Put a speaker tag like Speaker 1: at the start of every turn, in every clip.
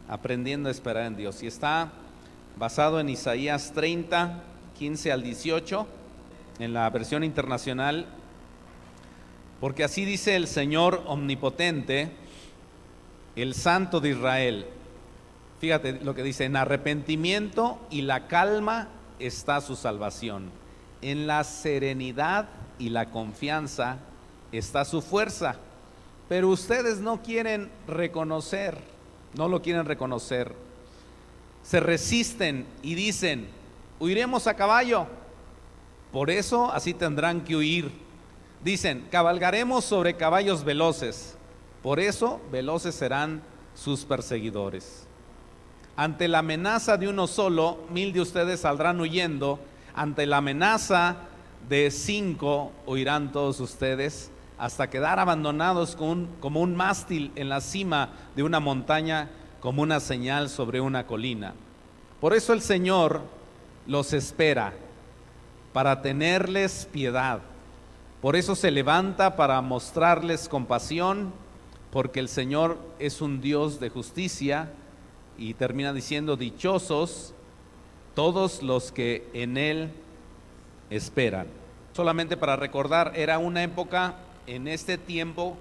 Speaker 1: aprendiendo a esperar en Dios. Y está basado en Isaías 30, 15 al 18, en la versión internacional. Porque así dice el Señor omnipotente, el Santo de Israel. Fíjate lo que dice: en arrepentimiento y la calma está su salvación. En la serenidad y la confianza está su fuerza. Pero ustedes no quieren reconocer, no lo quieren reconocer. Se resisten y dicen: huiremos a caballo. Por eso así tendrán que huir. Dicen: cabalgaremos sobre caballos veloces. Por eso veloces serán sus perseguidores. Ante la amenaza de uno solo, 1000 de ustedes saldrán huyendo. Ante la amenaza de 5, huirán todos ustedes, hasta quedar abandonados como un mástil en la cima de una montaña, como una señal sobre una colina. Por eso el Señor los espera, para tenerles piedad. Por eso se levanta para mostrarles compasión, porque el Señor es un Dios de justicia. Y termina diciendo: dichosos todos los que en Él esperan. Solamente para recordar, era una época en este tiempo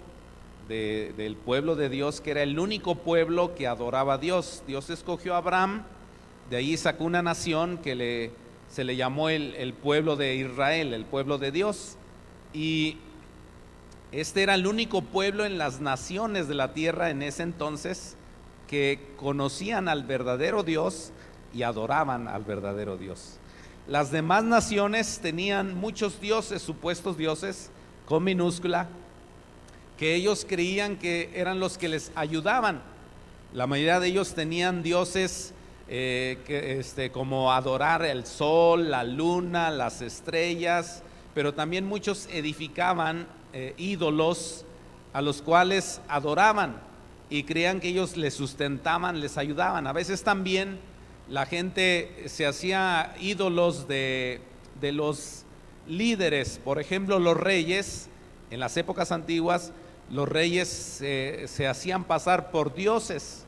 Speaker 1: del pueblo de Dios que era el único pueblo que adoraba a Dios. Dios escogió a Abraham, de ahí sacó una nación que se le llamó el pueblo de Israel, el pueblo de Dios. Y este era el único pueblo en las naciones de la tierra en ese entonces que conocían al verdadero Dios y adoraban al verdadero Dios. Las demás naciones tenían muchos dioses, supuestos dioses, con minúscula, que ellos creían que eran los que les ayudaban. La mayoría de ellos tenían dioses como adorar el sol, la luna, las estrellas, pero también muchos edificaban ídolos a los cuales adoraban y creían que ellos les sustentaban, les ayudaban. A veces también la gente se hacía ídolos de los líderes. Por ejemplo, los reyes, en las épocas antiguas, los reyes se hacían pasar por dioses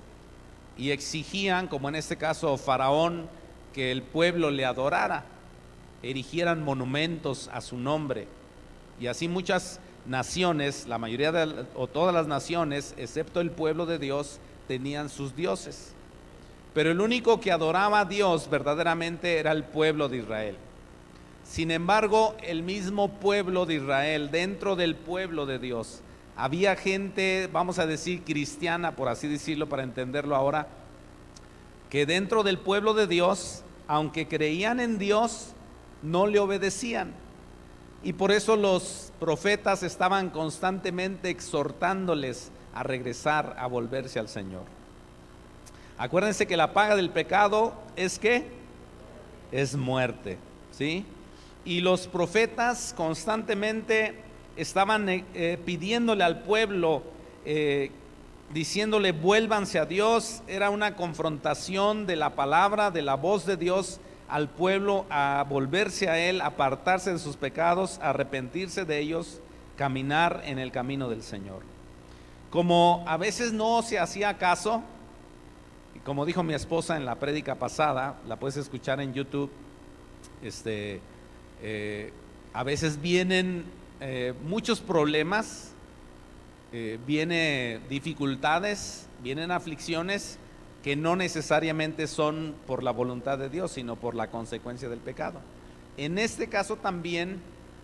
Speaker 1: y exigían, como en este caso Faraón, que el pueblo le adorara, erigieran monumentos a su nombre. Y así muchas naciones, la mayoría o todas las naciones, excepto el pueblo de Dios, tenían sus dioses. Pero el único que adoraba a Dios verdaderamente era el pueblo de Israel. Sin embargo, el mismo pueblo de Israel, dentro del pueblo de Dios, había gente, vamos a decir cristiana, por así decirlo, para entenderlo ahora, que dentro del pueblo de Dios, aunque creían en Dios, no le obedecían. Y por eso los profetas estaban constantemente exhortándoles a regresar, a volverse al Señor. Acuérdense que la paga del pecado es ¿qué? Es muerte, ¿sí? Y los profetas constantemente estaban pidiéndole al pueblo, diciéndole: vuélvanse a Dios. Era una confrontación de la palabra, de la voz de Dios al pueblo a volverse a Él, apartarse de sus pecados, arrepentirse de ellos, caminar en el camino del Señor. Como a veces no se hacía caso, y como dijo mi esposa en la prédica pasada, la puedes escuchar en YouTube, a veces vienen muchos problemas, vienen dificultades, vienen aflicciones que no necesariamente son por la voluntad de Dios, sino por la consecuencia del pecado. En este caso también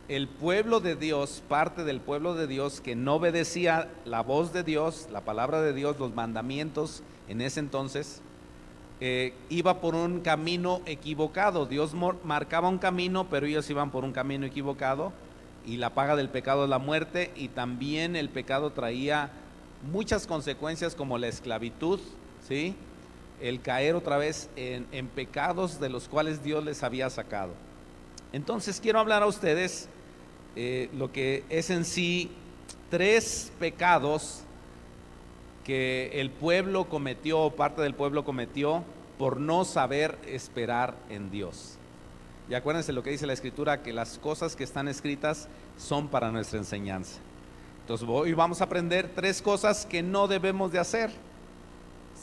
Speaker 1: el pueblo de Dios, parte del pueblo de Dios que no obedecía la voz de Dios, la palabra de Dios, los mandamientos en ese entonces, iba por un camino equivocado. Dios marcaba un camino, pero ellos iban por un camino equivocado, y la paga del pecado es la muerte. Y también el pecado traía muchas consecuencias, como la esclavitud, ¿sí? El caer otra vez en pecados de los cuales Dios les había sacado. Entonces quiero hablar a ustedes lo que es en sí 3 pecados que el pueblo cometió, o parte del pueblo cometió, por no saber esperar en Dios. Y acuérdense lo que dice la Escritura, que las cosas que están escritas son para nuestra enseñanza. Entonces hoy vamos a aprender 3 cosas que no debemos de hacer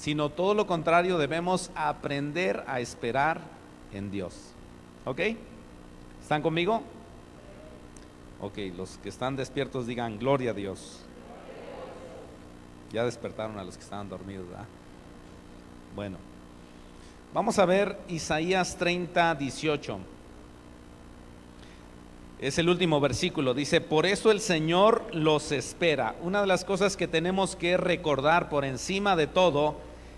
Speaker 1: sino todo lo contrario, debemos aprender a esperar en Dios. ¿Ok? ¿Están conmigo? Ok, los que están despiertos digan gloria a Dios. Ya despertaron a los que estaban dormidos, ¿verdad? Bueno, vamos a ver Isaías 30:18. Es el último versículo, dice: por eso el Señor los espera. Una de las cosas que tenemos que recordar por encima de todo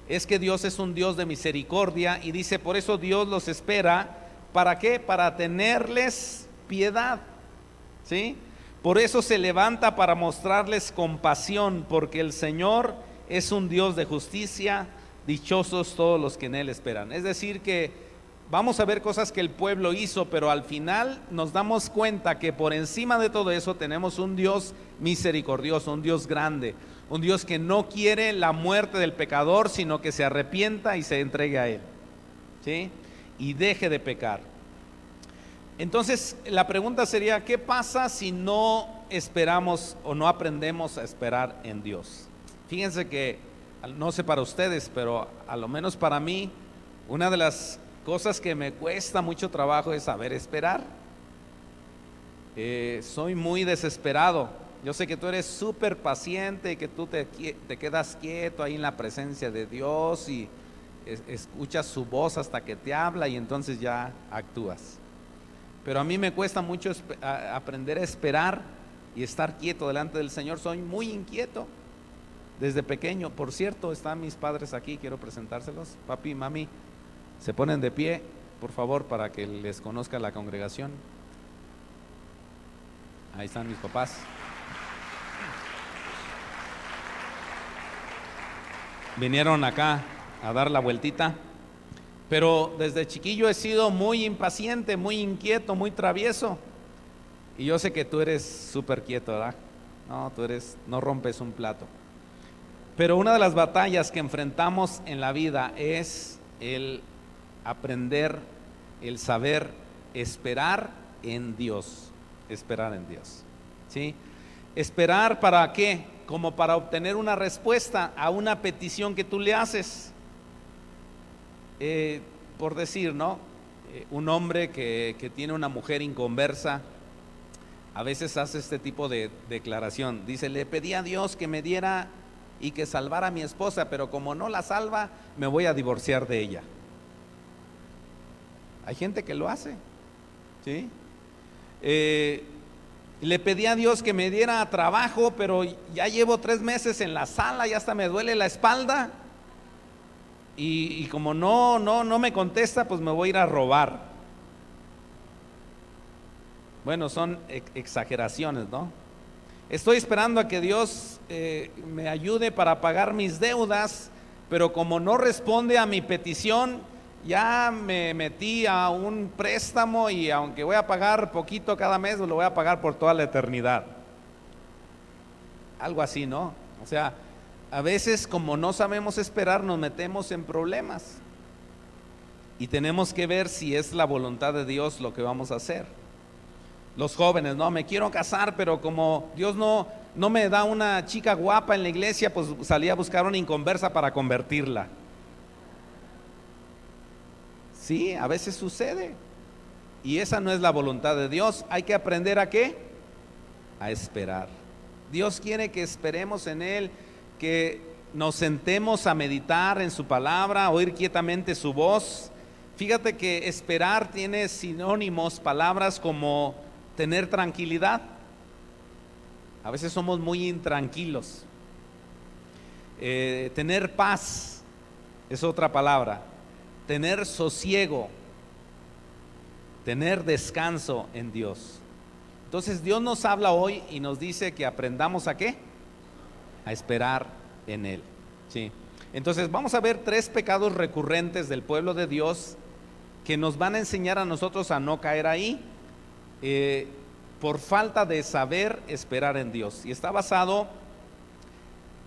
Speaker 1: es que Dios es un Dios de misericordia, y dice: por eso Dios los espera. ¿Para qué? Para tenerles piedad, ¿sí? Por eso se levanta para mostrarles compasión, porque el Señor es un Dios de justicia. Dichosos todos los que en Él esperan. Es decir que vamos a ver cosas que el pueblo hizo, pero al final nos damos cuenta que por encima de todo eso tenemos un Dios misericordioso, un Dios grande, un Dios que no quiere la muerte del pecador, sino que se arrepienta y se entregue a Él, ¿sí? Y deje de pecar. Entonces la pregunta sería: ¿qué pasa si no esperamos o no aprendemos a esperar en Dios? Fíjense que, no sé para ustedes, pero a lo menos para mí, una de las cosas que me cuesta mucho trabajo es saber esperar. Soy muy desesperado. Yo sé que tú eres súper paciente, que tú te quedas quieto ahí en la presencia de Dios y escuchas su voz hasta que te habla y entonces ya actúas. Pero a mí me cuesta mucho aprender a esperar y estar quieto delante del Señor. Soy muy inquieto desde pequeño. Por cierto, están mis padres aquí, quiero presentárselos. Papi y mami, se ponen de pie, por favor, para que les conozca la congregación. Ahí están mis papás. Vinieron acá a dar la vueltita, pero desde chiquillo he sido muy impaciente, muy inquieto, muy travieso. Y yo sé que tú eres súper quieto, ¿verdad? No, no rompes un plato. Pero una de las batallas que enfrentamos en la vida es el aprender, el saber esperar en Dios. Esperar en Dios, ¿sí? Esperar, ¿para qué? Como para obtener una respuesta a una petición que tú le haces. Por decir, ¿no? Un hombre que tiene una mujer inconversa a veces hace este tipo de declaración. Dice: le pedí a Dios que me diera y que salvara a mi esposa, pero como no la salva, me voy a divorciar de ella. Hay gente que lo hace, ¿sí? Le pedí a Dios que me diera trabajo, pero ya llevo 3 meses en la sala y hasta me duele la espalda. Y como no me contesta, pues me voy a ir a robar. Bueno, son exageraciones, ¿no? Estoy esperando a que Dios me ayude para pagar mis deudas, pero como no responde a mi petición, ya me metí a un préstamo y aunque voy a pagar poquito cada mes, lo voy a pagar por toda la eternidad. Algo así, ¿no? O sea, a veces como no sabemos esperar, nos metemos en problemas y tenemos que ver si es la voluntad de Dios lo que vamos a hacer. Los jóvenes: no, me quiero casar, pero como Dios no me da una chica guapa en la iglesia, pues salí a buscar una inconversa para convertirla. Sí, a veces sucede. Y esa no es la voluntad de Dios. Hay que aprender ¿a qué? A esperar. Dios quiere que esperemos en Él, que nos sentemos a meditar en su palabra, oír quietamente su voz. Fíjate que esperar tiene sinónimos, palabras como tener tranquilidad. A veces somos muy intranquilos. Tener paz es otra palabra. Tener sosiego, tener descanso en Dios. Entonces Dios nos habla hoy y nos dice que aprendamos ¿a qué? A esperar en Él, ¿sí? Entonces vamos a ver 3 pecados recurrentes del pueblo de Dios que nos van a enseñar a nosotros a no caer ahí, por falta de saber esperar en Dios. Y está basado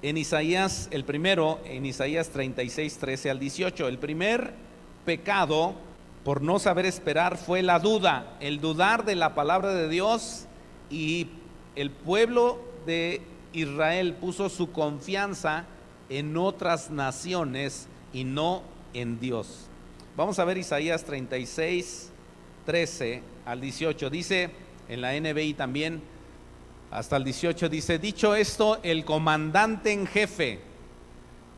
Speaker 1: en Isaías, el primero, en Isaías 36, 13 al 18. El primer pecado por no saber esperar fue la duda, el dudar de la palabra de Dios, y el pueblo de Israel puso su confianza en otras naciones y no en Dios. Vamos a ver Isaías 36, 13 al 18. Dice en la NBI también, hasta el 18 dice: dicho esto, el comandante en jefe,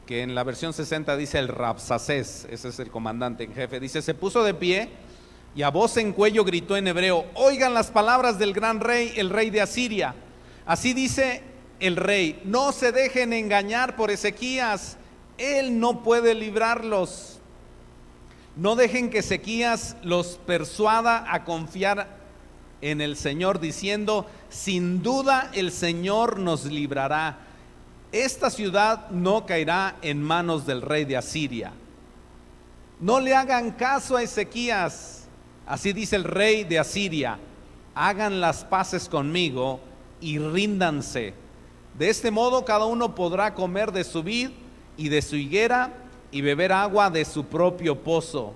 Speaker 1: que en la versión 60 dice el Rabsacés, ese es el comandante en jefe, dice, se puso de pie y a voz en cuello gritó en hebreo: oigan las palabras del gran rey, el rey de Asiria. Así dice el rey: no se dejen engañar por Ezequías, él no puede librarlos. No dejen que Ezequías los persuada a confiar en el Señor, diciendo: sin duda el Señor nos librará. Esta ciudad no caerá en manos del rey de Asiria. No le hagan caso a Ezequías. Así dice el rey de Asiria: hagan las paces conmigo y ríndanse. De este modo cada uno podrá comer de su vid y de su higuera y beber agua de su propio pozo,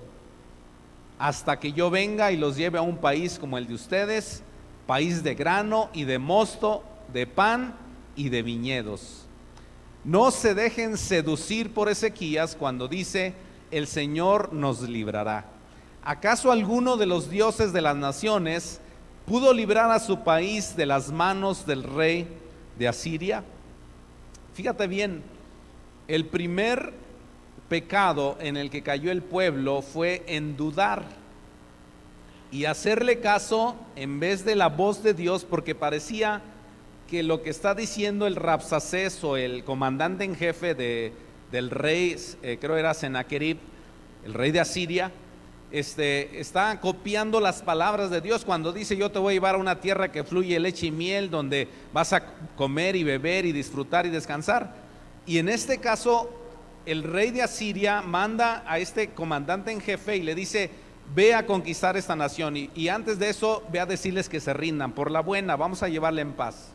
Speaker 1: hasta que yo venga y los lleve a un país como el de ustedes, país de grano y de mosto, de pan y de viñedos. No se dejen seducir por Ezequías cuando dice: el Señor nos librará. ¿Acaso alguno de los dioses de las naciones pudo librar a su país de las manos del rey de Asiria? Fíjate bien, el primer pecado en el que cayó el pueblo fue en dudar y hacerle caso en vez de la voz de Dios, porque parecía que lo que está diciendo el Rabsacés, o el comandante en jefe del rey, creo era Sennacherib, el rey de Asiria, está copiando las palabras de Dios cuando dice: yo te voy a llevar a una tierra que fluye leche y miel, donde vas a comer y beber y disfrutar y descansar. Y en este caso el rey de Asiria manda a este comandante en jefe y le dice: ve a conquistar esta nación, y antes de eso ve a decirles que se rindan, por la buena, vamos a llevarle en paz.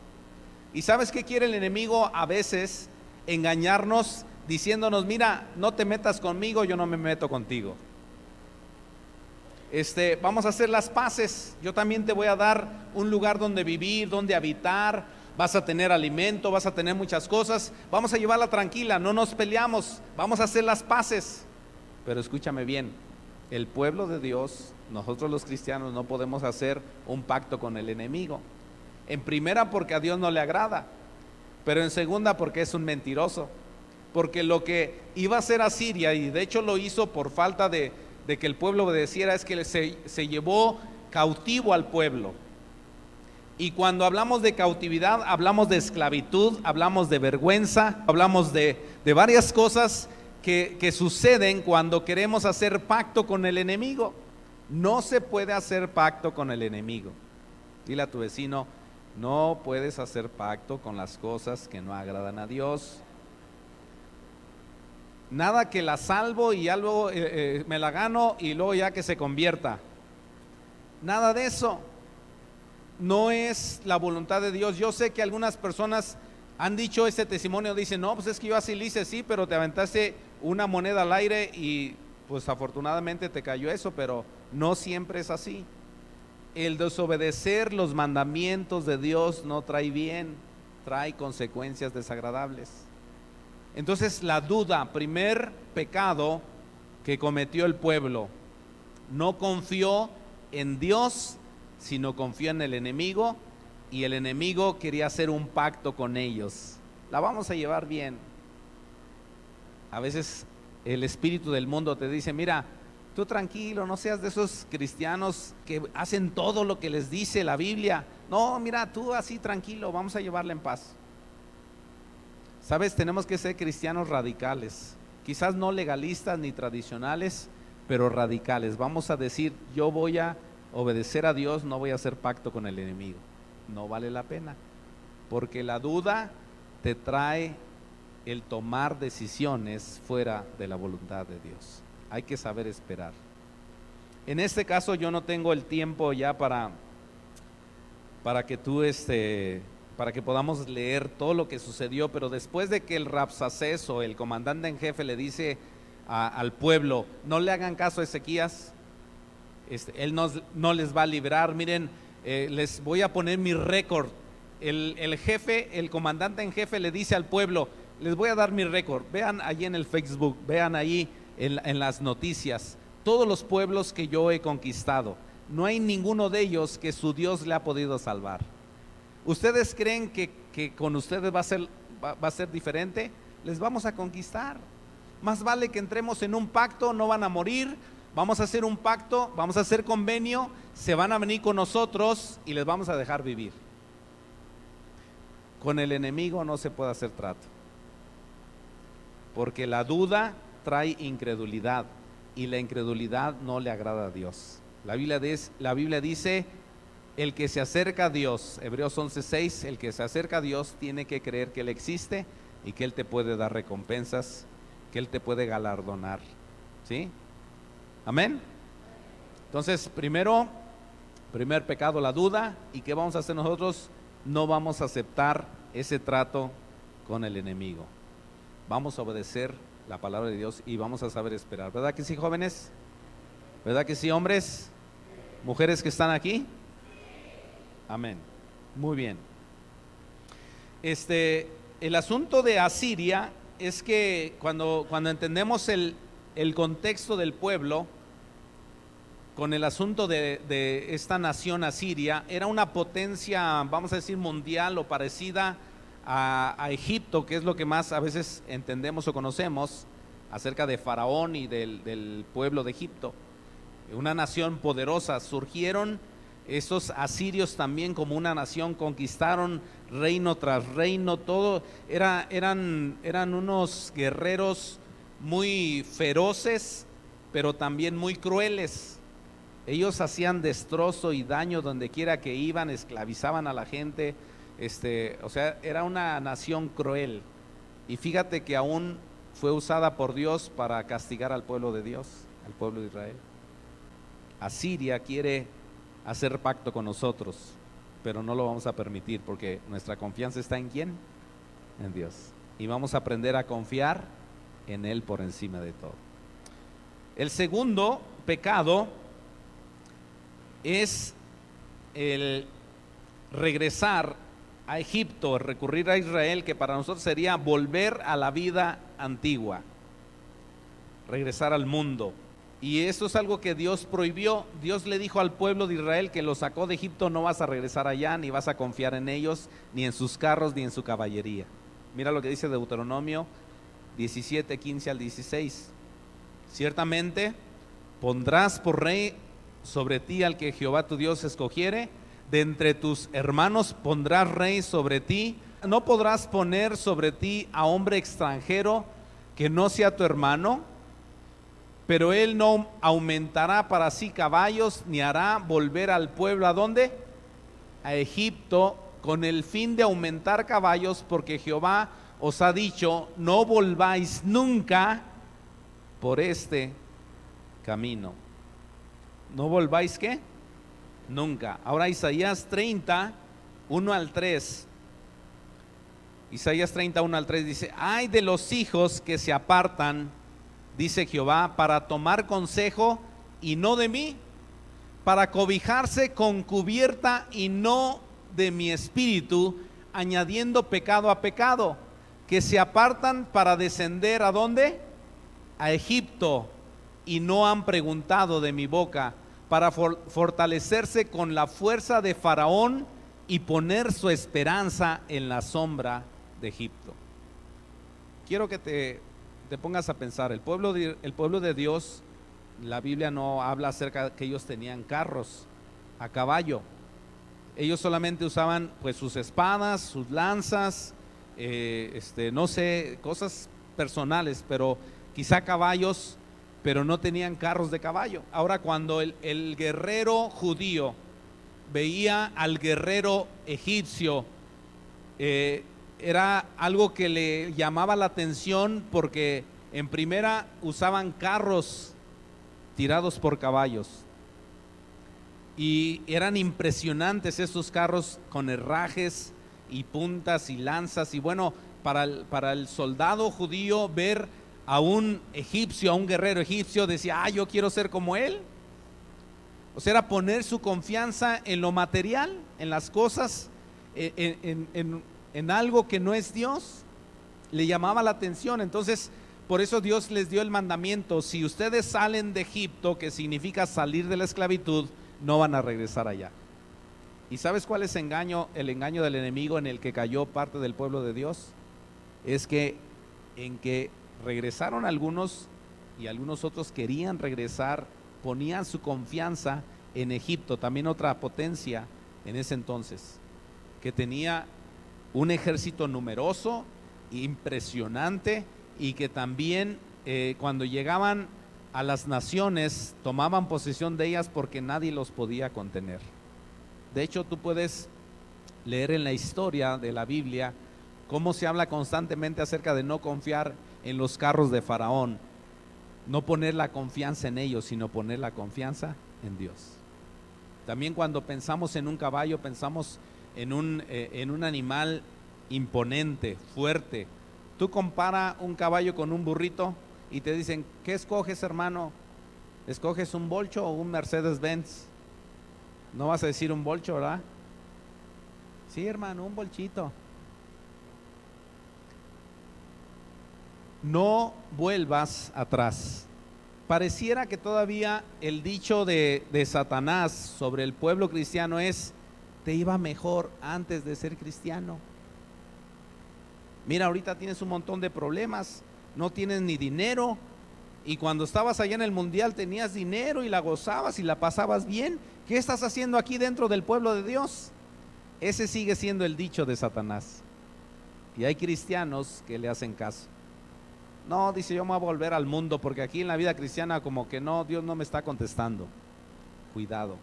Speaker 1: ¿Y sabes qué quiere el enemigo? A veces engañarnos diciéndonos: mira, no te metas conmigo, yo no me meto contigo. Vamos a hacer las paces, yo también te voy a dar un lugar donde vivir, donde habitar, vas a tener alimento, vas a tener muchas cosas, vamos a llevarla tranquila, no nos peleamos, vamos a hacer las paces. Pero escúchame bien, el pueblo de Dios, nosotros los cristianos, no podemos hacer un pacto con el enemigo. En primera, porque a Dios no le agrada, pero en segunda, porque es un mentiroso. Porque lo que iba a hacer Asiria, y de hecho lo hizo por falta de que el pueblo obedeciera, es que se llevó cautivo al pueblo. Y cuando hablamos de cautividad, hablamos de esclavitud, hablamos de vergüenza, hablamos de varias cosas que suceden cuando queremos hacer pacto con el enemigo. No se puede hacer pacto con el enemigo. Dile a tu vecino: no puedes hacer pacto con las cosas que no agradan a Dios. Nada que la salvo y ya luego me la gano y luego ya que se convierta. Nada de eso. No es la voluntad de Dios. Yo sé que algunas personas han dicho este testimonio, dicen: no, pues es que yo así le hice, sí, pero te aventaste una moneda al aire y pues afortunadamente te cayó eso, pero no siempre es así. El desobedecer los mandamientos de Dios no trae bien, trae consecuencias desagradables. Entonces la duda, primer pecado que cometió el pueblo: no confió en Dios, sino confió en el enemigo, y el enemigo quería hacer un pacto con ellos. La vamos a llevar bien. A veces el espíritu del mundo te dice: mira, tú tranquilo, no seas de esos cristianos que hacen todo lo que les dice la Biblia. No, mira, tú así tranquilo, vamos a llevarla en paz. Sabes, tenemos que ser cristianos radicales, quizás no legalistas ni tradicionales, pero radicales. Vamos a decir: yo voy a obedecer a Dios, no voy a hacer pacto con el enemigo. No vale la pena, porque la duda te trae el tomar decisiones fuera de la voluntad de Dios. Hay que saber esperar. En este caso yo no tengo el tiempo ya para que tú para que podamos leer todo lo que sucedió, pero después de que el Rabsacés, o el comandante en jefe, le dice al pueblo: no le hagan caso a Ezequías, él no les va a librar. Miren, les voy a poner mi récord. El jefe, el comandante en jefe, le dice al pueblo: les voy a dar mi récord. Vean allí en el Facebook, vean ahí en las noticias, todos los pueblos que yo he conquistado, no hay ninguno de ellos que su Dios le ha podido salvar. ¿Ustedes creen que con ustedes va a ser diferente? Les vamos a conquistar. Más vale que entremos en un pacto, no van a morir. Vamos a hacer un pacto, vamos a hacer convenio, se van a venir con nosotros y les vamos a dejar vivir. Con el enemigo no se puede hacer trato, porque la duda trae incredulidad y la incredulidad no le agrada a Dios. La Biblia dice, el que se acerca a Dios, Hebreos 11:6, el que se acerca a Dios tiene que creer que Él existe y que Él te puede dar recompensas, que Él te puede galardonar, ¿sí? Amén. Entonces, primer pecado, la duda. ¿Y qué vamos a hacer nosotros? No vamos a aceptar ese trato con el enemigo. Vamos a obedecer la palabra de Dios y vamos a saber esperar. ¿Verdad que sí, jóvenes? ¿Verdad que sí, hombres? ¿Mujeres que están aquí? Amén. Muy bien. El asunto de Asiria es que cuando entendemos el contexto del pueblo, con el asunto de esta nación asiria, era una potencia, vamos a decir, mundial o parecida a Egipto, que es lo que más a veces entendemos o conocemos acerca de Faraón y del pueblo de Egipto. Una nación poderosa. Surgieron esos asirios también como una nación, conquistaron reino tras reino, todo, eran unos guerreros muy feroces, pero también muy crueles. Ellos hacían destrozo y daño donde quiera que iban, esclavizaban a la gente, o sea, era una nación cruel. Y fíjate que aún fue usada por Dios para castigar al pueblo de Dios, al pueblo de Israel. Asiria quiere hacer pacto con nosotros, pero no lo vamos a permitir porque nuestra confianza está ¿en quién? En Dios. Y vamos a aprender a confiar en Él por encima de todo. El segundo pecado es el regresar a Egipto, recurrir a Israel, que para nosotros sería volver a la vida antigua, regresar al mundo. Y eso es algo que Dios prohibió. Dios le dijo al pueblo de Israel que lo sacó de Egipto: no vas a regresar allá, ni vas a confiar en ellos, ni en sus carros, ni en su caballería. Mira lo que dice Deuteronomio 17, 15 al 16. Ciertamente pondrás por rey sobre ti al que Jehová tu Dios escogiere, de entre tus hermanos pondrás rey sobre ti. No podrás poner sobre ti a hombre extranjero que no sea tu hermano, pero él no aumentará para sí caballos, ni hará volver al pueblo ¿a dónde? A Egipto, con el fin de aumentar caballos, porque Jehová os ha dicho: no volváis nunca por este camino. ¿No volváis qué? Nunca. Ahora Isaías 30, 1 al 3. Isaías 30, 1 al 3 dice: ay de los hijos que se apartan, dice Jehová, para tomar consejo y no de mí, para cobijarse con cubierta y no de mi espíritu, añadiendo pecado a pecado, que se apartan para descender ¿a dónde? A Egipto, y no han preguntado de mi boca, para fortalecerse con la fuerza de Faraón y poner su esperanza en la sombra de Egipto. Quiero que te pongas a pensar, el pueblo de Dios, la Biblia no habla acerca de que ellos tenían carros a caballo. Ellos solamente usaban pues sus espadas, sus lanzas, no sé, cosas personales, pero quizá caballos, pero no tenían carros de caballo. Ahora, cuando el guerrero judío veía al guerrero egipcio, era algo que le llamaba la atención, porque en primera usaban carros tirados por caballos y eran impresionantes esos carros con herrajes y puntas y lanzas. Y bueno, para el soldado judío ver a un egipcio, a un guerrero egipcio, decía: yo quiero ser como él. O sea, era poner su confianza en lo material, en las cosas, en algo que no es Dios. le llamaba la atención. Entonces, por eso Dios les dio el mandamiento: si ustedes salen de Egipto, que significa salir de la esclavitud, no van a regresar allá. ¿Y sabes cuál es el engaño del enemigo en el que cayó parte del pueblo de Dios? Es que en que regresaron algunos y algunos otros querían regresar, ponían su confianza en Egipto, también otra potencia en ese entonces, que tenía un ejército numeroso, impresionante, y que también cuando llegaban a las naciones tomaban posesión de ellas porque nadie los podía contener. De hecho, tú puedes leer en la historia de la Biblia cómo se habla constantemente acerca de no confiar en los carros de Faraón, no poner la confianza en ellos, sino poner la confianza en Dios. También cuando pensamos en un caballo, pensamos en un animal imponente, fuerte. Tú compara un caballo con un burrito y te dicen: ¿qué escoges, hermano? ¿Escoges un Bolcho o un Mercedes-Benz? No vas a decir un Bolcho, ¿verdad? Sí, hermano, un Bolchito. No vuelvas atrás. Pareciera que todavía el dicho de Satanás sobre el pueblo cristiano es: te iba mejor antes de ser cristiano. Mira, ahorita tienes un montón de problemas, no tienes ni dinero, y cuando estabas allá en el mundial tenías dinero y la gozabas y la pasabas bien. ¿Qué estás haciendo aquí dentro del pueblo de Dios? Ese sigue siendo el dicho de Satanás, y hay cristianos que le hacen caso. No, dice, yo me voy a volver al mundo porque aquí en la vida cristiana como que no, Dios no me está contestando. Cuidado,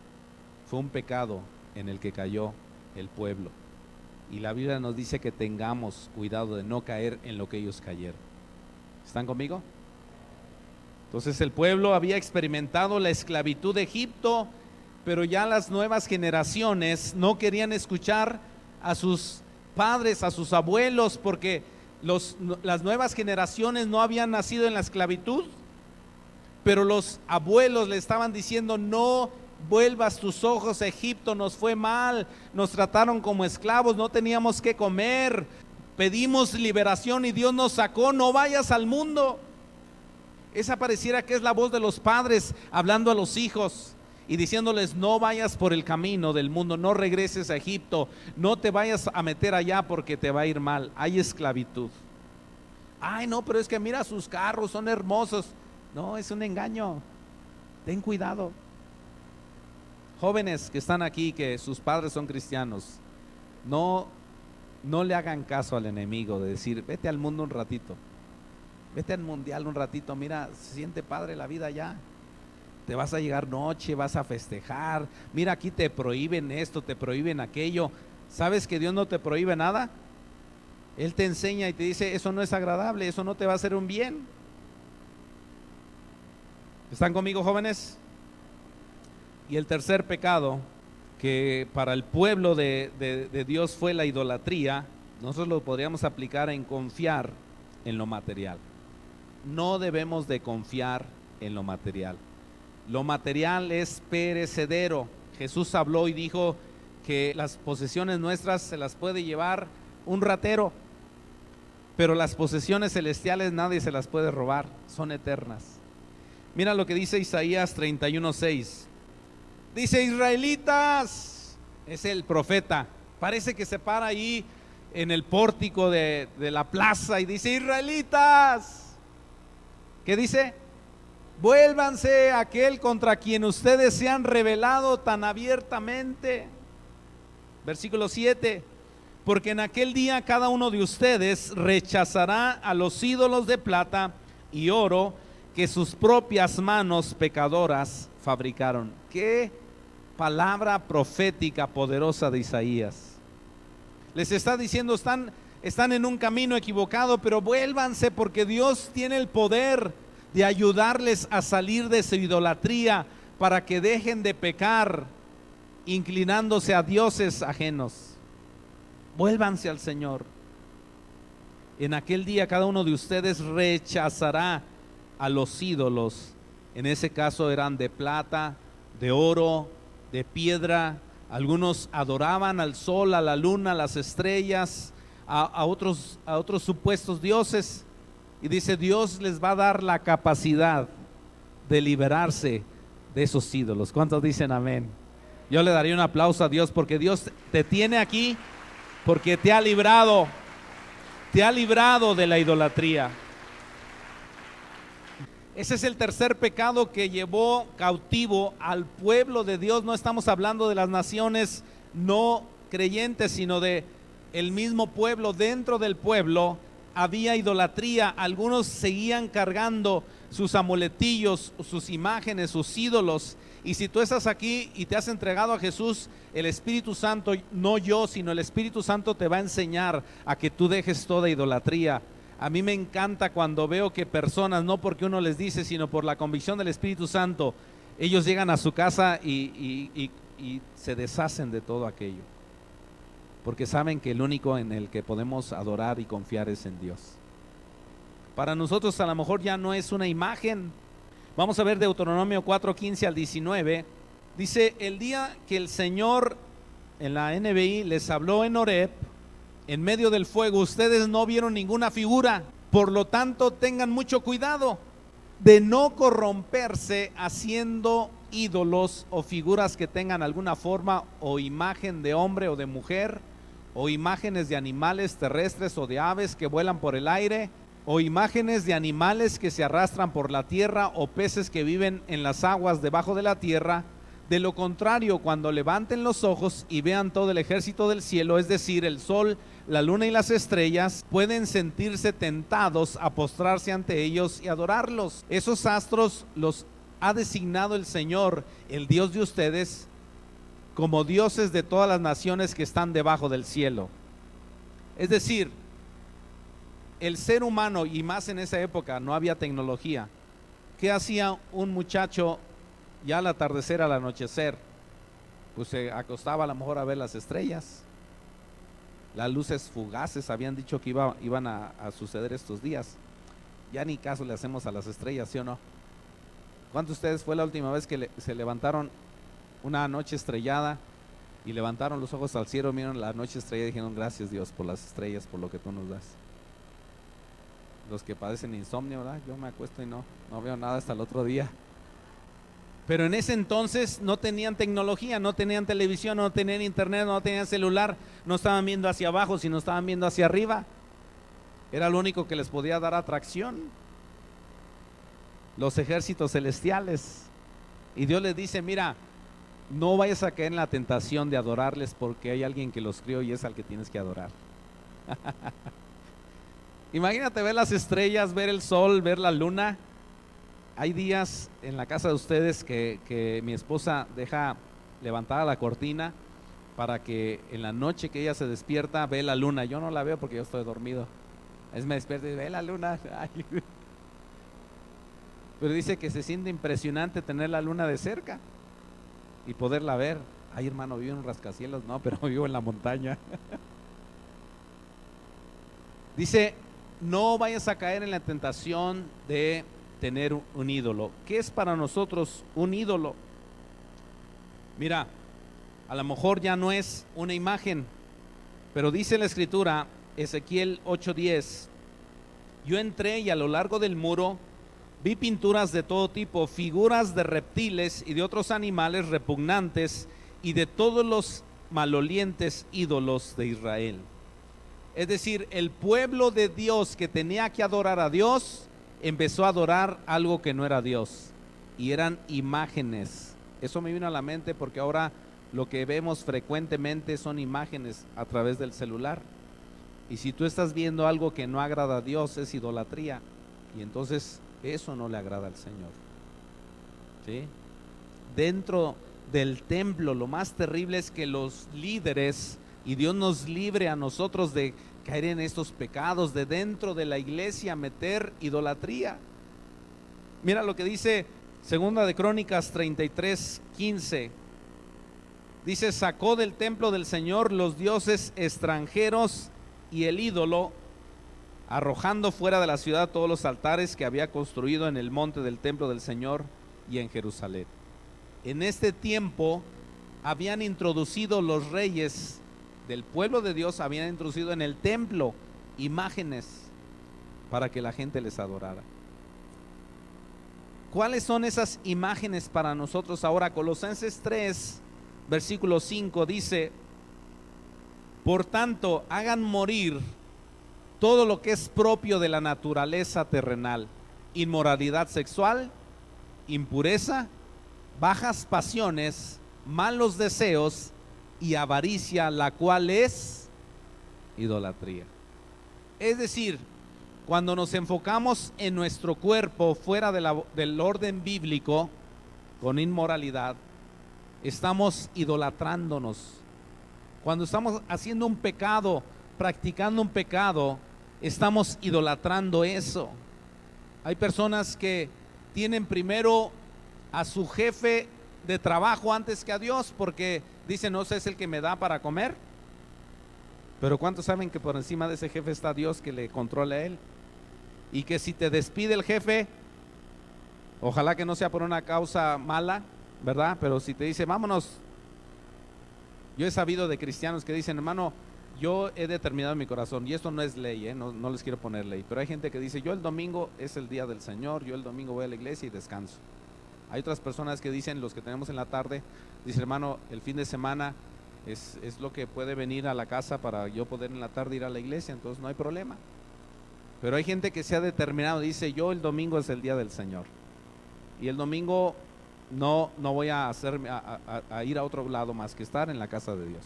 Speaker 1: fue un pecado en el que cayó el pueblo, y la Biblia nos dice que tengamos cuidado de no caer en lo que ellos cayeron. ¿Están conmigo? Entonces el pueblo había experimentado la esclavitud de Egipto, pero ya las nuevas generaciones no querían escuchar a sus padres, a sus abuelos, porque las nuevas generaciones no habían nacido en la esclavitud, pero los abuelos le estaban diciendo: no vuelvas tus ojos a Egipto, nos fue mal, nos trataron como esclavos, no teníamos que comer, pedimos liberación y Dios nos sacó, no vayas al mundo. Esa pareciera que es la voz de los padres hablando a los hijos y diciéndoles: no vayas por el camino del mundo, no regreses a Egipto, no te vayas a meter allá porque te va a ir mal, hay esclavitud. Ay, no, pero es que mira sus carros, son hermosos. No, es un engaño, ten cuidado. Jóvenes que están aquí, que sus padres son cristianos, no le hagan caso al enemigo de decir: vete al mundo un ratito, vete al mundial un ratito, mira, se siente padre la vida allá. Te vas a llegar noche, vas a festejar. Mira, aquí te prohíben esto, te prohíben aquello. ¿Sabes que Dios no te prohíbe nada? Él te enseña y te dice: eso no es agradable, eso no te va a hacer un bien. ¿Están conmigo, jóvenes? Y el tercer pecado, que para el pueblo de Dios fue la idolatría, nosotros lo podríamos aplicar en confiar en lo material. No debemos de confiar en lo material. Lo material es perecedero. Jesús habló y dijo que las posesiones nuestras se las puede llevar un ratero, pero las posesiones celestiales nadie se las puede robar, son eternas. Mira lo que dice Isaías 31:6. Dice: israelitas, es el profeta, parece que se para ahí en el pórtico de la plaza y dice: israelitas, ¿qué dice? Vuélvanse a aquel contra quien ustedes se han rebelado tan abiertamente. Versículo 7: porque en aquel día cada uno de ustedes rechazará a los ídolos de plata y oro que sus propias manos pecadoras fabricaron. Qué palabra profética poderosa de Isaías. Les está diciendo: están en un camino equivocado, pero vuélvanse, porque Dios tiene el poder de ayudarles a salir de su idolatría, para que dejen de pecar inclinándose a dioses ajenos. Vuélvanse al Señor. En aquel día cada uno de ustedes rechazará a los ídolos. En ese caso eran de plata, de oro, de piedra. Algunos adoraban al sol, a la luna, a las estrellas. a otros supuestos dioses. Y dice, Dios les va a dar la capacidad de liberarse de esos ídolos. ¿Cuántos dicen amén? Yo le daría un aplauso a Dios porque Dios te tiene aquí porque te ha librado de la idolatría. Ese es el tercer pecado que llevó cautivo al pueblo de Dios. No estamos hablando de las naciones no creyentes, sino de el mismo pueblo. Dentro del pueblo había idolatría. Algunos seguían cargando sus amuletillos, sus imágenes, sus ídolos. Y si tú estás aquí y te has entregado a Jesús, el Espíritu Santo, no yo, sino el Espíritu Santo te va a enseñar a que tú dejes toda idolatría. A mí me encanta cuando veo que personas, no porque uno les dice, sino por la convicción del Espíritu Santo, ellos llegan a su casa y se deshacen de todo aquello. Porque saben que el único en el que podemos adorar y confiar es en Dios. Para nosotros a lo mejor ya no es una imagen. Vamos a ver Deuteronomio 4:15 al 19. Dice, el día que el Señor, en la NBI, les habló en Horeb, en medio del fuego, ustedes no vieron ninguna figura. Por lo tanto, tengan mucho cuidado de no corromperse haciendo ídolos o figuras que tengan alguna forma o imagen de hombre o de mujer, o imágenes de animales terrestres o de aves que vuelan por el aire, o imágenes de animales que se arrastran por la tierra, o peces que viven en las aguas debajo de la tierra. De lo contrario, cuando levanten los ojos y vean todo el ejército del cielo, es decir, el sol, la luna y las estrellas, pueden sentirse tentados a postrarse ante ellos y adorarlos. Esos astros los ha designado el Señor, el Dios de ustedes, como dioses de todas las naciones que están debajo del cielo. Es decir, el ser humano, y más en esa época no había tecnología. ¿Qué hacía un muchacho ya al atardecer, al anochecer? Pues se acostaba a lo mejor a ver las estrellas. Las luces fugaces habían dicho que iban a suceder estos días. Ya ni caso le hacemos a las estrellas, ¿sí o no? ¿Cuántos de ustedes fue la última vez que se levantaron una noche estrellada y levantaron los ojos al cielo, vieron la noche estrellada y dijeron, gracias Dios por las estrellas, por lo que tú nos das? Los que padecen insomnio, ¿verdad? Yo me acuesto y no veo nada hasta el otro día. Pero en ese entonces no tenían tecnología, no tenían televisión, no tenían internet, no tenían celular, no estaban viendo hacia abajo, sino estaban viendo hacia arriba. Era lo único que les podía dar atracción. Los ejércitos celestiales. Y Dios les dice, mira, no vayas a caer en la tentación de adorarles, porque hay alguien que los crió y es al que tienes que adorar. Imagínate ver las estrellas, ver el sol, ver la luna. Hay días en la casa de ustedes que mi esposa deja levantada la cortina para que en la noche que ella se despierta ve la luna. Yo no la veo porque yo estoy dormido. Me despierta y ve la luna. Ay. Pero dice que se siente impresionante tener la luna de cerca y poderla ver. Ay, hermano, vivo en un rascacielos. No, pero vivo en la montaña. Dice, no vayas a caer en la tentación de tener un ídolo. ¿Qué es para nosotros un ídolo? Mira, a lo mejor ya no es una imagen, pero dice la escritura, Ezequiel 8:10, yo entré y a lo largo del muro vi pinturas de todo tipo, figuras de reptiles y de otros animales repugnantes y de todos los malolientes ídolos de Israel. Es decir, el pueblo de Dios que tenía que adorar a Dios empezó a adorar algo que no era Dios, y eran imágenes. Eso me vino a la mente porque ahora lo que vemos frecuentemente son imágenes a través del celular, y si tú estás viendo algo que no agrada a Dios es idolatría, y entonces eso no le agrada al Señor. ¿Sí? Dentro del templo lo más terrible es que los líderes, y Dios nos libre a nosotros de caer en estos pecados, de dentro de la iglesia meter idolatría. Mira lo que dice Segunda de Crónicas 33:15. Dice, sacó del templo del Señor los dioses extranjeros y el ídolo, arrojando fuera de la ciudad todos los altares que había construido en el monte del templo del Señor y en Jerusalén. En este tiempo habían introducido los reyes del pueblo de Dios habían introducido en el templo imágenes para que la gente les adorara. ¿Cuáles son esas imágenes para nosotros ahora? Colosenses 3, versículo 5 dice: por tanto, hagan morir todo lo que es propio de la naturaleza terrenal: inmoralidad sexual, impureza, bajas pasiones, malos deseos y avaricia, la cual es idolatría. Es decir, cuando nos enfocamos en nuestro cuerpo fuera del orden bíblico, con inmoralidad, estamos idolatrándonos. Cuando estamos haciendo un pecado, practicando un pecado, estamos idolatrando eso. Hay personas que tienen primero a su jefe de trabajo antes que a Dios, porque dicen: no sé, es el que me da para comer. Pero ¿cuántos saben que por encima de ese jefe está Dios, que le controla a él? Y que si te despide el jefe, ojalá que no sea por una causa mala, ¿verdad? Pero si te dice: vámonos. Yo he sabido de cristianos que dicen: hermano, yo he determinado en mi corazón, y esto no es ley, no les quiero poner ley, pero hay gente que dice: yo el domingo es el día del Señor, yo el domingo voy a la iglesia y descanso. Hay otras personas que dicen, los que tenemos en la tarde, dicen: hermano, el fin de semana es lo que puede venir a la casa para yo poder en la tarde ir a la iglesia, entonces no hay problema. Pero hay gente que se ha determinado, dice: yo el domingo es el día del Señor, y el domingo no voy a ir a otro lado más que estar en la casa de Dios.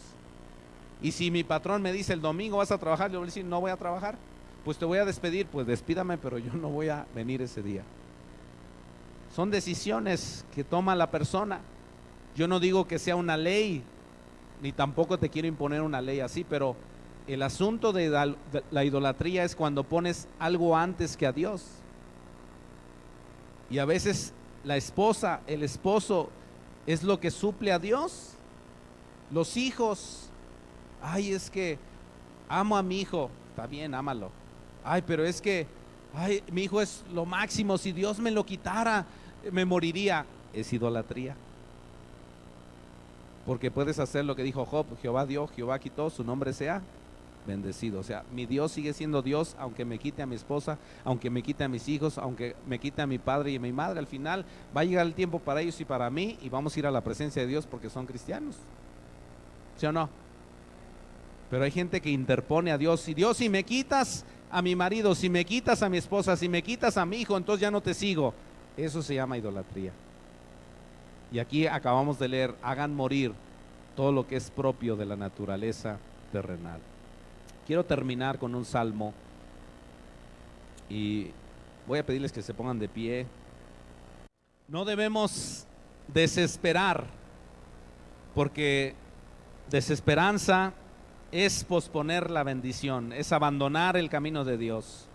Speaker 1: Y si mi patrón me dice: el domingo vas a trabajar, yo voy a decir: no voy a trabajar. Pues te voy a despedir. Pues despídame, pero yo no voy a venir ese día. Son decisiones que toma la persona. Yo no digo que sea una ley, ni tampoco te quiero imponer una ley así, pero el asunto de la idolatría es cuando pones algo antes que a Dios. Y a veces la esposa, el esposo es lo que suple a Dios. Los hijos: ay, es que amo a mi hijo. Está bien, ámalo. Ay, pero es que, ay, mi hijo es lo máximo, si Dios me lo quitara, me moriría. Es idolatría. Porque puedes hacer lo que dijo Job: Jehová dio, Jehová quitó, su nombre sea bendecido. O sea, mi Dios sigue siendo Dios, aunque me quite a mi esposa, aunque me quite a mis hijos, aunque me quite a mi padre y a mi madre. Al final va a llegar el tiempo para ellos y para mí, y vamos a ir a la presencia de Dios porque son cristianos. ¿Sí o no? Pero hay gente que interpone a Dios: y Dios, si me quitas a mi marido, si me quitas a mi esposa, si me quitas a mi hijo, entonces ya no te sigo. Eso se llama idolatría. Y aquí acabamos de leer: hagan morir todo lo que es propio de la naturaleza terrenal. Quiero terminar con un salmo, y voy a pedirles que se pongan de pie. No debemos desesperar, porque desesperanza es posponer la bendición, es abandonar el camino de Dios.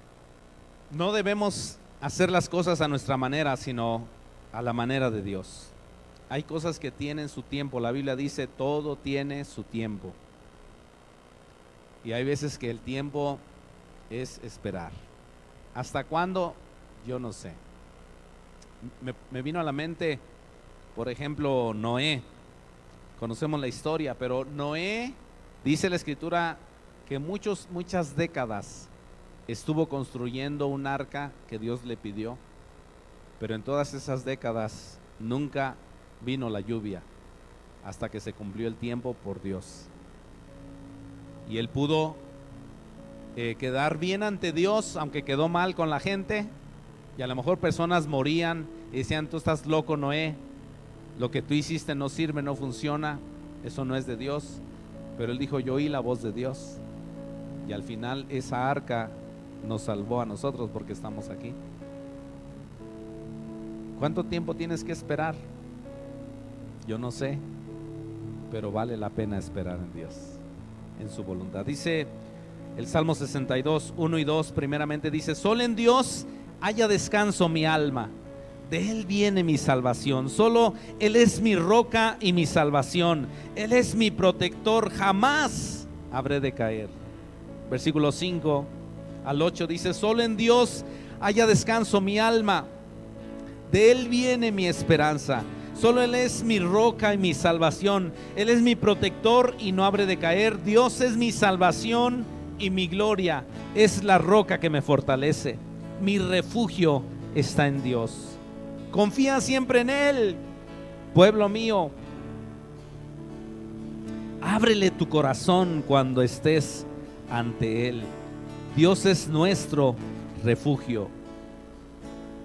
Speaker 1: No debemos hacer las cosas a nuestra manera, sino a la manera de Dios. Hay cosas que tienen su tiempo. La Biblia dice: todo tiene su tiempo. Y hay veces que el tiempo es esperar. ¿Hasta cuándo? Yo no sé. Me vino a la mente, por ejemplo, Noé. Conocemos la historia, pero Noé, dice la escritura, que muchas décadas estuvo construyendo un arca que Dios le pidió, pero en todas esas décadas nunca vino la lluvia, hasta que se cumplió el tiempo por Dios. Y él pudo quedar bien ante Dios, aunque quedó mal con la gente, y a lo mejor personas morían y decían: tú estás loco, Noé, lo que tú hiciste no sirve, no funciona, eso no es de Dios. Pero él dijo: yo oí la voz de Dios, y al final esa arca nos salvó a nosotros porque estamos aquí. ¿Cuánto tiempo tienes que esperar? Yo no sé, pero vale la pena esperar en Dios, en su voluntad. Dice el Salmo 62, 1 y 2, primeramente dice: solo en Dios haya descanso mi alma, de Él viene mi salvación. Solo Él es mi roca y mi salvación, Él es mi protector, jamás habré de caer. Versículo 5 al 8 dice: solo en Dios haya descanso mi alma, de Él viene mi esperanza. Solo Él es mi roca y mi salvación. Él es mi protector y no habré de caer. Dios es mi salvación y mi gloria. Es la roca que me fortalece. Mi refugio está en Dios. Confía siempre en Él, pueblo mío. Ábrele tu corazón cuando estés ante Él. Dios es nuestro refugio.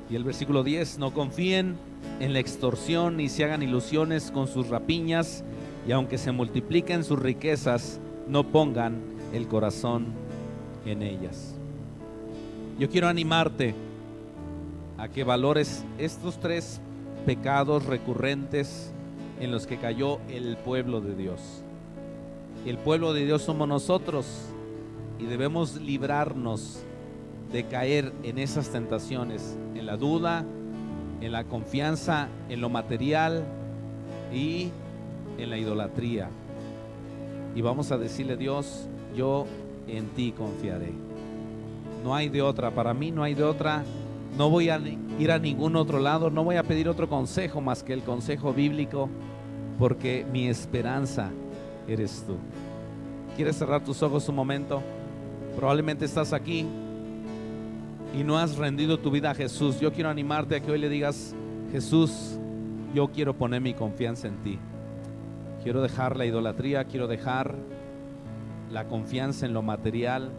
Speaker 1: Y el versículo 10, no confíen en la extorsión ni se hagan ilusiones con sus rapiñas, y aunque se multipliquen sus riquezas, no pongan el corazón en ellas. Yo quiero animarte a que valores estos 3 pecados recurrentes en los que cayó el pueblo de Dios. El pueblo de Dios somos nosotros y debemos librarnos de caer en esas tentaciones, en la duda, en la confianza, en lo material y en la idolatría. Y vamos a decirle: Dios, yo en ti confiaré. No hay de otra, para mí no hay de otra. No voy a ir a ningún otro lado, no voy a pedir otro consejo más que el consejo bíblico, porque mi esperanza eres tú. ¿Quieres cerrar tus ojos un momento? Probablemente estás aquí y no has rendido tu vida a Jesús. Yo quiero animarte a que hoy le digas: Jesús, yo quiero poner mi confianza en ti. Quiero dejar la idolatría, quiero dejar la confianza en lo material.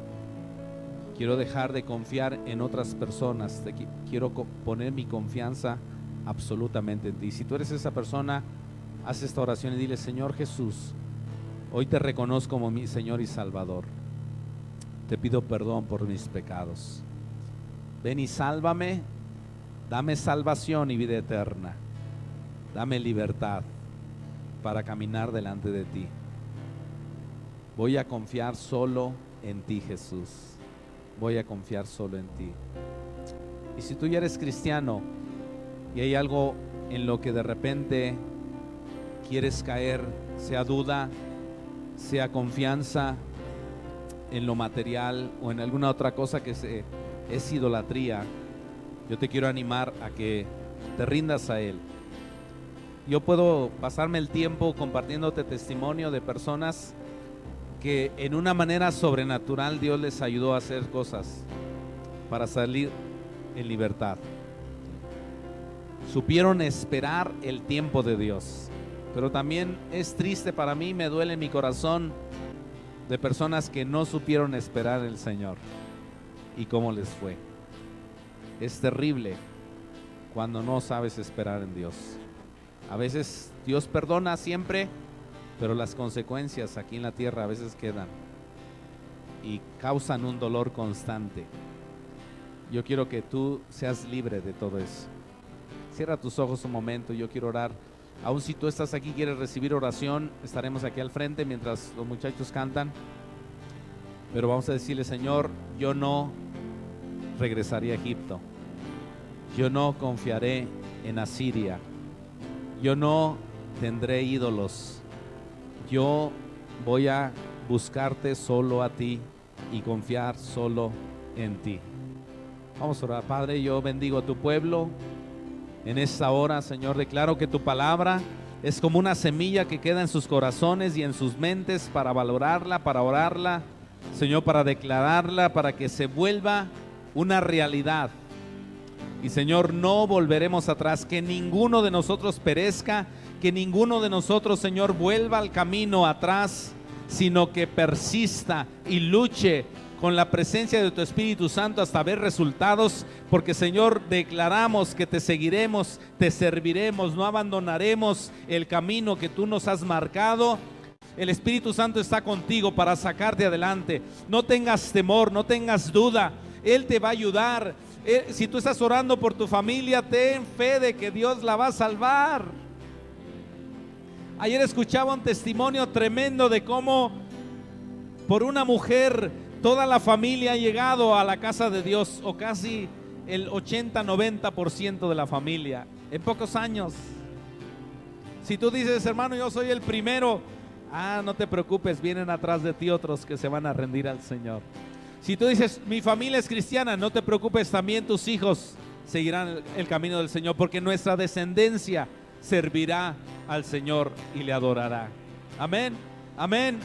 Speaker 1: Quiero dejar de confiar en otras personas. Quiero poner mi confianza absolutamente en ti. Si tú eres esa persona, haz esta oración y dile: Señor Jesús, hoy te reconozco como mi Señor y Salvador. Te pido perdón por mis pecados. Ven y sálvame. Dame salvación y vida eterna. Dame libertad para caminar delante de ti. Voy a confiar solo en ti, Jesús. Voy a confiar solo en ti. Y si tú ya eres cristiano y hay algo en lo que de repente quieres caer, sea duda, sea confianza en lo material o en alguna otra cosa que es idolatría, yo te quiero animar a que te rindas a Él. Yo puedo pasarme el tiempo compartiéndote testimonio de personas que en una manera sobrenatural Dios les ayudó a hacer cosas para salir en libertad. Supieron esperar el tiempo de Dios. Pero también es triste para mí, me duele en mi corazón de personas que no supieron esperar el Señor y cómo les fue. Es terrible cuando no sabes esperar en Dios. A veces Dios perdona siempre, pero las consecuencias aquí en la tierra a veces quedan y causan un dolor constante. Yo quiero que tú seas libre de todo eso. Cierra tus ojos un momento, yo quiero orar. Aún si tú estás aquí y quieres recibir oración, estaremos aquí al frente mientras los muchachos cantan. Pero vamos a decirle: Señor, yo no regresaré a Egipto. Yo no confiaré en Asiria. Yo no tendré ídolos. Yo voy a buscarte solo a ti y confiar solo en ti. Vamos a orar. Padre, yo bendigo a tu pueblo en esta hora, Señor. Declaro que tu palabra es como una semilla que queda en sus corazones y en sus mentes para valorarla, para orarla, Señor, para declararla, para que se vuelva una realidad. Y Señor, no volveremos atrás, que ninguno de nosotros perezca, que ninguno de nosotros, Señor, vuelva al camino atrás, sino que persista y luche con la presencia de tu Espíritu Santo hasta ver resultados, porque Señor, declaramos que te seguiremos, te serviremos, no abandonaremos el camino que tú nos has marcado. El Espíritu Santo está contigo para sacarte adelante. No tengas temor, no tengas duda, Él te va a ayudar. Si tú estás orando por tu familia, ten fe de que Dios la va a salvar. Ayer escuchaba un testimonio tremendo de cómo por una mujer toda la familia ha llegado a la casa de Dios, o casi el 80-90% de la familia en pocos años. Si tú dices: hermano, yo soy el primero, no te preocupes, vienen atrás de ti otros que se van a rendir al Señor. Si tú dices: mi familia es cristiana, no te preocupes, también tus hijos seguirán el camino del Señor, porque nuestra descendencia servirá al Señor y le adorará. Amén, amén.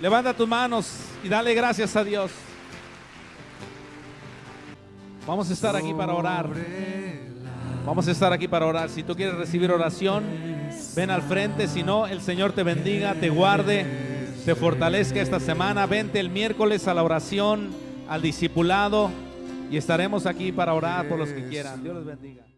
Speaker 1: Levanta tus manos y dale gracias a Dios. Vamos a estar aquí para orar. Vamos a estar aquí para orar. Si tú quieres recibir oración, ven al frente. Si no, el Señor te bendiga, te guarde, te fortalezca esta semana. Vente el miércoles a la oración, al discipulado, y estaremos aquí para orar por los que quieran. Dios les bendiga.